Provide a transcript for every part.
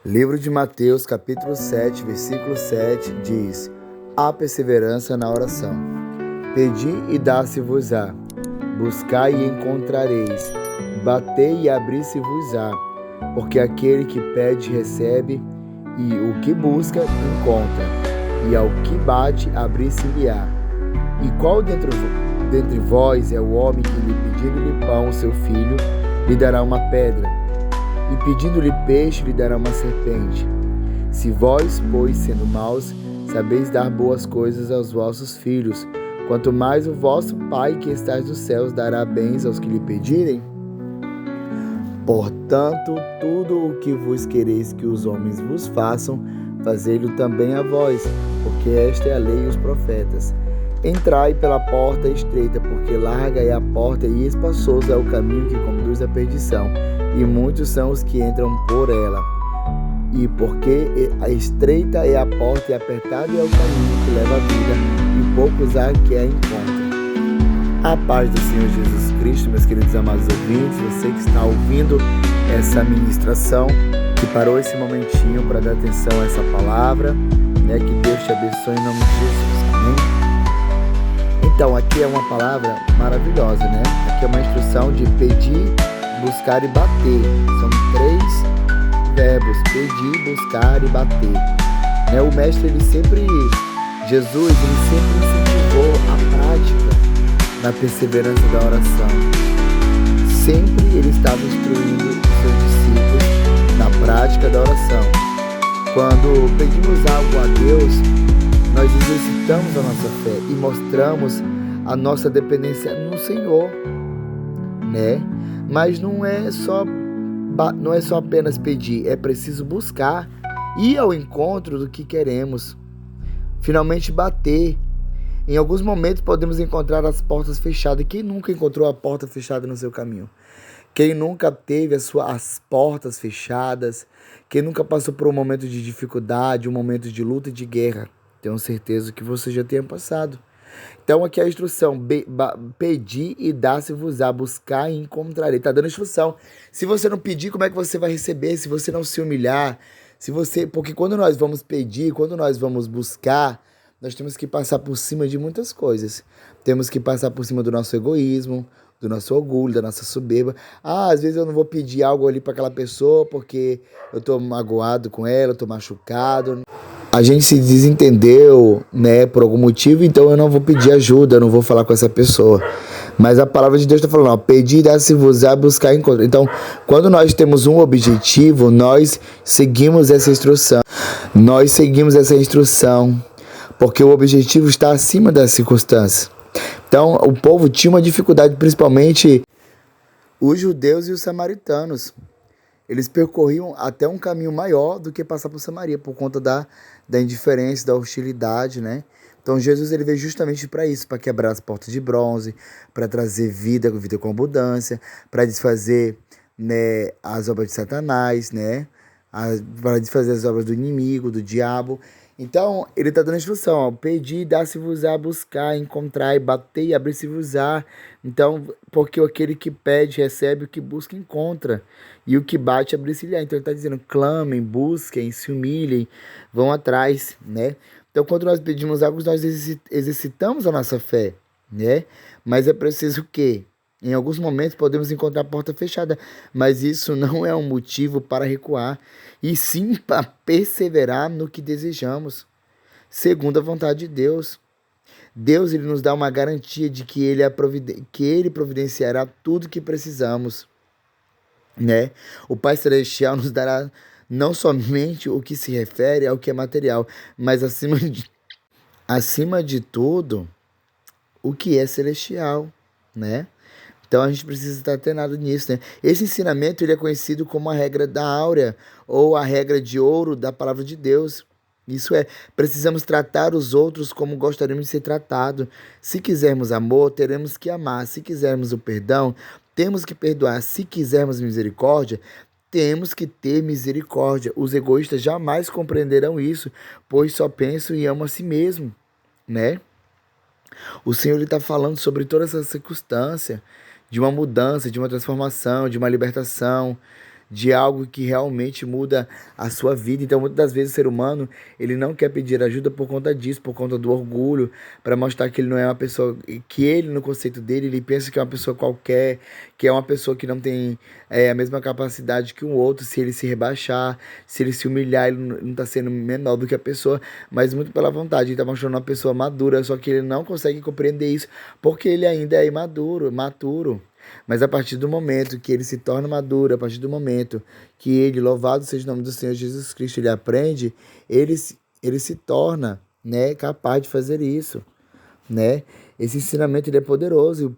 Livro de Mateus, capítulo 7, versículo 7, diz: Há perseverança na oração. Pedi e dá-se-vos-á. Buscai e encontrareis. Batei e abri-se-vos-á. Porque aquele que pede, recebe, e o que busca, encontra. E ao que bate, abrir-se-lhe-á. E qual dentre vós é o homem que, lhe pedindo-lhe pão, seu filho, lhe dará uma pedra? E pedindo-lhe peixe, lhe dará uma serpente? Se vós, pois, sendo maus, sabeis dar boas coisas aos vossos filhos, quanto mais o vosso Pai que estais nos céus dará bens aos que lhe pedirem? Portanto, tudo o que vos quereis que os homens vos façam, fazei-lo também a vós, porque esta é a lei e os profetas. Entrai pela porta estreita, porque larga é a porta e espaçoso é o caminho que conduz à perdição, e muitos são os que entram por ela. E porque a estreita é a porta e apertado é o caminho que leva à vida, e poucos há que a encontram. A paz do Senhor Jesus Cristo, meus queridos amados ouvintes, você que está ouvindo essa ministração, que parou esse momentinho para dar atenção a essa palavra, né? Que Deus te abençoe em nome de Jesus, amém? Então, aqui é uma palavra maravilhosa, né? Aqui é uma instrução de pedir, buscar e bater. São 3 verbos: pedir, buscar e bater. Né? O mestre, Jesus, ele sempre incentivou a prática na perseverança da oração. Sempre ele estava instruindo os seus discípulos na prática da oração. Quando pedimos algo a Deus, nós exercitamos a nossa fé e mostramos a nossa dependência no Senhor, né? Mas não é só apenas pedir, é preciso buscar, ir ao encontro do que queremos, finalmente bater. Em alguns momentos podemos encontrar as portas fechadas. Quem nunca encontrou a porta fechada no seu caminho? Quem nunca teve as portas fechadas? Quem nunca passou por um momento de dificuldade, um momento de luta e de guerra? Tenho certeza que você já tenha passado. Então aqui é a instrução: pedir e dá-se-vos-á, buscar e encontrarei. Está dando instrução. Se você não pedir, como é que você vai receber? Se você não se humilhar, porque quando nós vamos pedir, quando nós vamos buscar, nós temos que passar por cima de muitas coisas. Temos que passar por cima do nosso egoísmo, do nosso orgulho, da nossa soberba. Às vezes eu não vou pedir algo ali para aquela pessoa porque eu estou magoado com ela, eu estou machucado. A gente se desentendeu, né, por algum motivo, então eu não vou pedir ajuda, eu não vou falar com essa pessoa. Mas a palavra de Deus está falando, pedir, dá-se-vos-á, buscar, encontrar. Então, quando nós temos um objetivo, nós seguimos essa instrução. Porque o objetivo está acima das circunstâncias. Então, o povo tinha uma dificuldade, principalmente os judeus e os samaritanos. Eles percorriam até um caminho maior do que passar por Samaria, por conta da indiferença, da hostilidade, né? Então, Jesus ele veio justamente para isso, para quebrar as portas de bronze, para trazer vida com abundância, para desfazer, né, as obras de Satanás, né? Para desfazer as obras do inimigo, do diabo. Então, ele está dando a instrução, ó: pedir, dá-se-vos-á, buscar, encontrar, e bater e abrir-se-vos-á. Então, porque aquele que pede, recebe, o que busca, encontra. E o que bate, abrir-se-lhe-á. Então, ele está dizendo: clamem, busquem, se humilhem, vão atrás, né? Então, quando nós pedimos algo, nós exercitamos a nossa fé, né? Mas é preciso o quê? Em alguns momentos podemos encontrar a porta fechada, mas isso não é um motivo para recuar, e sim para perseverar no que desejamos, segundo a vontade de Deus. Deus ele nos dá uma garantia de que Ele providenciará tudo o que precisamos, né? O Pai Celestial nos dará não somente o que se refere ao que é material, mas acima de tudo, o que é celestial, né? Então a gente precisa estar atenado nisso, né? Esse ensinamento ele é conhecido como a regra da áurea, ou a regra de ouro da palavra de Deus. Isso é, precisamos tratar os outros como gostaríamos de ser tratados. Se quisermos amor, teremos que amar. Se quisermos o perdão, temos que perdoar. Se quisermos misericórdia, temos que ter misericórdia. Os egoístas jamais compreenderão isso, pois só pensam e amam a si mesmo, né? O Senhor está falando sobre toda essa circunstância de uma mudança, de uma transformação, de uma libertação, de algo que realmente muda a sua vida. Então, muitas das vezes o ser humano, ele não quer pedir ajuda por conta disso, por conta do orgulho, para mostrar que ele não é uma pessoa, que ele, no conceito dele, ele pensa que é uma pessoa qualquer, que é uma pessoa que não tem a mesma capacidade que um outro. Se ele se rebaixar, se ele se humilhar, ele não está sendo menor do que a pessoa, mas muito pela vontade. Ele está mostrando uma pessoa madura, só que ele não consegue compreender isso, porque ele ainda é imaduro, maturo. Mas a partir do momento que ele se torna maduro, a partir do momento que ele, louvado seja o nome do Senhor Jesus Cristo, ele aprende, ele se torna, né, capaz de fazer isso, né? Esse ensinamento ele é poderoso,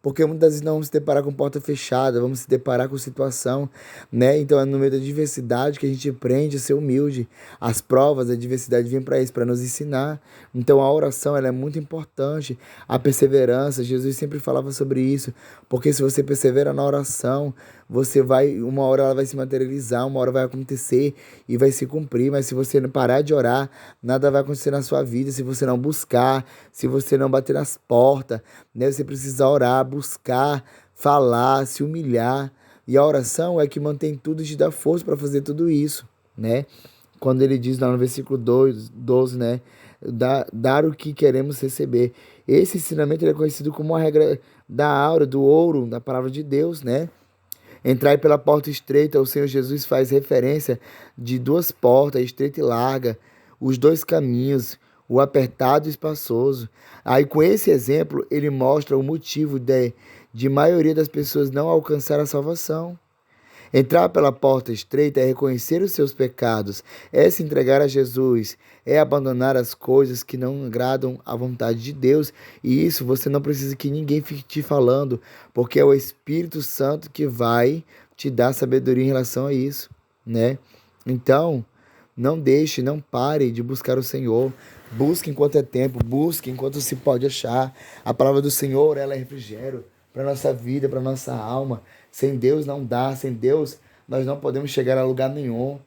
porque muitas vezes nós vamos se deparar com porta fechada, vamos se deparar com situação, né? Então é no meio da diversidade que a gente aprende a ser humilde. As provas, a diversidade vem para isso, para nos ensinar. Então a oração ela é muito importante, a perseverança, Jesus sempre falava sobre isso, porque se você persevera na oração, você vai, uma hora ela vai se materializar, uma hora vai acontecer e vai se cumprir, mas se você não parar de orar, nada vai acontecer na sua vida, se você não buscar, se você não bater nas portas, né? Você precisa orar, buscar, falar, se humilhar, e a oração é que mantém tudo e te dá força para fazer tudo isso, né? Quando ele diz lá no versículo 12, né? Dar o que queremos receber. Esse ensinamento ele é conhecido como a regra da aura, do ouro, da palavra de Deus, né? Entrai pela porta estreita, o Senhor Jesus faz referência de duas portas, estreita e larga, os dois caminhos, o apertado e espaçoso. Aí, com esse exemplo, ele mostra o motivo de maioria das pessoas não alcançar a salvação. Entrar pela porta estreita é reconhecer os seus pecados, é se entregar a Jesus, é abandonar as coisas que não agradam à vontade de Deus. E isso você não precisa que ninguém fique te falando, porque é o Espírito Santo que vai te dar sabedoria em relação a isso, né? Então, não deixe, não pare de buscar o Senhor. Busque enquanto é tempo, busque enquanto se pode achar. A palavra do Senhor, ela é refrigério para nossa vida, para nossa alma. Sem Deus não dá, sem Deus nós não podemos chegar a lugar nenhum.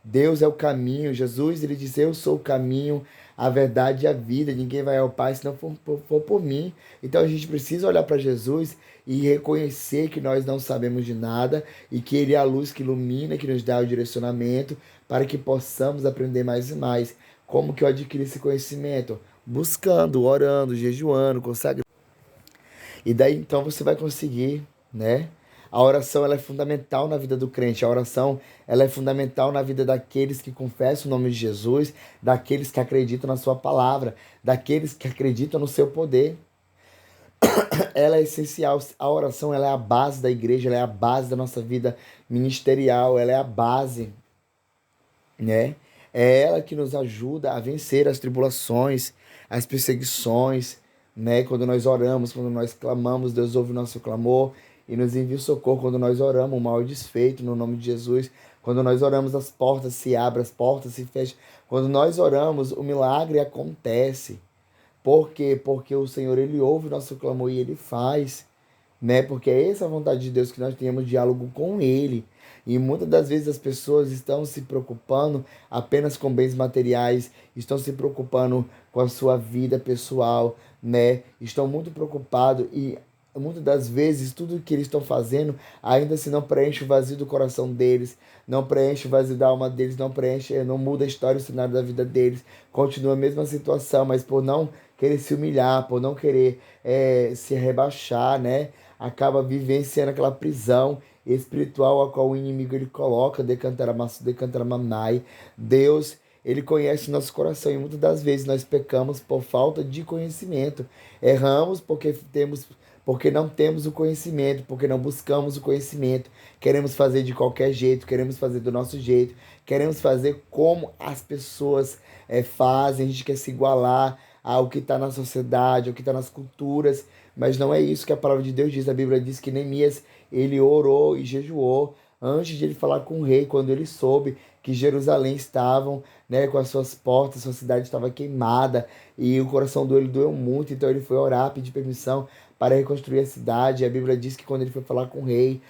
Deus é o caminho. Jesus, ele disse: eu sou o caminho, a verdade e a vida. Ninguém vai ao Pai se não for por mim. Então a gente precisa olhar para Jesus e reconhecer que nós não sabemos de nada e que Ele é a luz que ilumina, que nos dá o direcionamento para que possamos aprender mais e mais. Como que eu adquiri esse conhecimento? Buscando, orando, jejuando, consagrando. E daí então você vai conseguir, né? A oração ela é fundamental na vida do crente. A oração ela é fundamental na vida daqueles que confessam o nome de Jesus, daqueles que acreditam na sua palavra, daqueles que acreditam no seu poder. Ela é essencial. A oração ela é a base da igreja, ela é a base da nossa vida ministerial, ela é a base, né? É ela que nos ajuda a vencer as tribulações, as perseguições, né? Quando nós oramos, quando nós clamamos, Deus ouve o nosso clamor e nos envia o socorro. Quando nós oramos, o mal é desfeito no nome de Jesus. Quando nós oramos, as portas se abrem, as portas se fecham. Quando nós oramos, o milagre acontece. Por quê? Porque o Senhor, ele ouve o nosso clamor e ele faz, né? Porque é essa a vontade de Deus, que nós tenhamos diálogo com Ele. E muitas das vezes as pessoas estão se preocupando apenas com bens materiais, estão se preocupando com a sua vida pessoal, né? Estão muito preocupados e muitas das vezes tudo que eles estão fazendo ainda se não preenche o vazio do coração deles, não preenche o vazio da alma deles, não preenche, não muda a história, o cenário da vida deles, continua a mesma situação, mas por não querer se humilhar, por não querer se rebaixar, né? Acaba vivenciando aquela prisão espiritual a qual o inimigo ele coloca, decantaramanai. Deus, ele conhece o nosso coração e muitas das vezes nós pecamos por falta de conhecimento. Erramos porque não temos o conhecimento, porque não buscamos o conhecimento. Queremos fazer de qualquer jeito, queremos fazer do nosso jeito, queremos fazer como as pessoas fazem, a gente quer se igualar ao que está na sociedade, ao que está nas culturas, mas não é isso que a palavra de Deus diz. A Bíblia diz que Neemias, ele orou e jejuou antes de ele falar com o rei, quando ele soube que Jerusalém estavam, né, com as suas portas, sua cidade estava queimada e o coração dele doeu muito, então ele foi orar, pedir permissão para reconstruir a cidade. A Bíblia diz que quando ele foi falar com o rei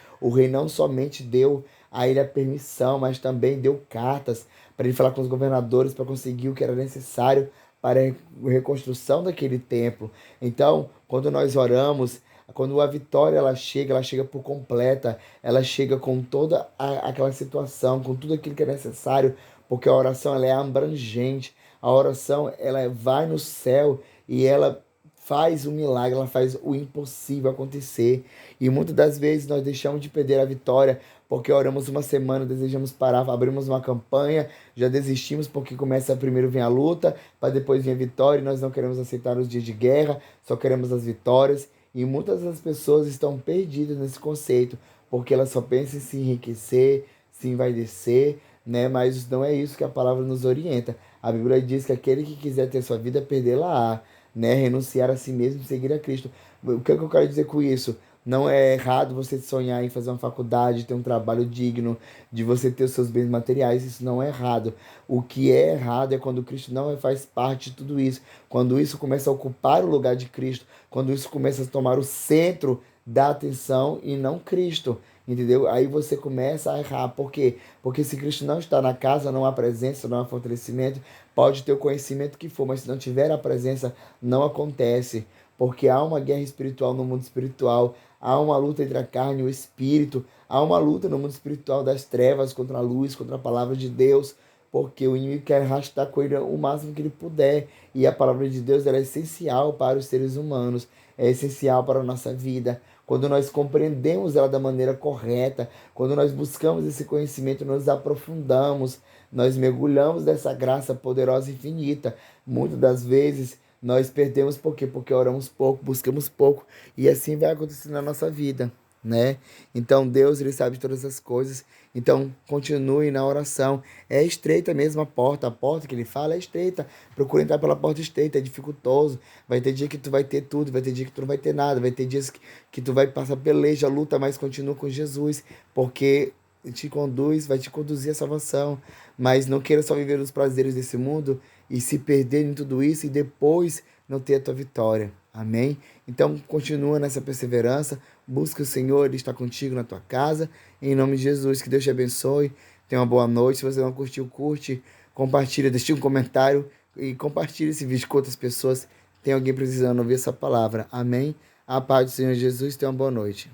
não somente deu a ele a permissão, mas também deu cartas para ele falar com os governadores para conseguir o que era necessário para a reconstrução daquele templo. Então, quando nós oramos, Quando a vitória ela chega por completa, ela chega com toda aquela situação, com tudo aquilo que é necessário, porque a oração ela é abrangente, a oração ela vai no céu e ela faz o milagre, ela faz o impossível acontecer. E muitas das vezes nós deixamos de perder a vitória porque oramos uma semana, desejamos parar, abrimos uma campanha, já desistimos porque começa primeiro vem a luta, para depois vir a vitória, e nós não queremos aceitar os dias de guerra, só queremos as vitórias. E muitas das pessoas estão perdidas nesse conceito, porque elas só pensam em se enriquecer, se envaidecer, né? Mas não é isso que a palavra nos orienta. A Bíblia diz que aquele que quiser ter sua vida, perdê-la-á, né? Renunciar a si mesmo e seguir a Cristo. O que é que eu quero dizer com isso? Não é errado você sonhar em fazer uma faculdade, ter um trabalho digno, de você ter os seus bens materiais, isso não é errado. O que é errado é quando Cristo não faz parte de tudo isso, quando isso começa a ocupar o lugar de Cristo, quando isso começa a tomar o centro da atenção e não Cristo, entendeu? Aí você começa a errar. Por quê? Porque se Cristo não está na casa, não há presença, não há fortalecimento, pode ter o conhecimento que for, mas se não tiver a presença, não acontece. Porque há uma guerra espiritual no mundo espiritual, há uma luta entre a carne e o espírito, há uma luta no mundo espiritual das trevas contra a luz, contra a palavra de Deus, porque o inimigo quer arrastar com ele o máximo que ele puder, e a palavra de Deus ela é essencial para os seres humanos, é essencial para a nossa vida. Quando nós compreendemos ela da maneira correta, quando nós buscamos esse conhecimento, nós aprofundamos, nós mergulhamos dessa graça poderosa e infinita. Muitas das vezes nós perdemos por quê? Porque oramos pouco, buscamos pouco, e assim vai acontecer na nossa vida, né? Então Deus, ele sabe de todas as coisas. Então continue na oração. É estreita mesmo a porta que ele fala é estreita. Procura entrar pela porta estreita, é dificultoso. Vai ter dia que tu vai ter tudo, vai ter dia que tu não vai ter nada, vai ter dias que tu vai passar peleja, luta, mas continua com Jesus, porque vai te conduzir à salvação. Mas não queira só viver os prazeres desse mundo e se perder em tudo isso e depois não ter a tua vitória. Amém? Então continua nessa perseverança, busca o Senhor, Ele está contigo na tua casa. Em nome de Jesus, que Deus te abençoe. Tenha uma boa noite. Se você não curtiu, curte, compartilha, deixe um comentário e compartilhe esse vídeo com outras pessoas. Tem alguém precisando ouvir essa palavra. Amém? A paz do Senhor Jesus. Tenha uma boa noite.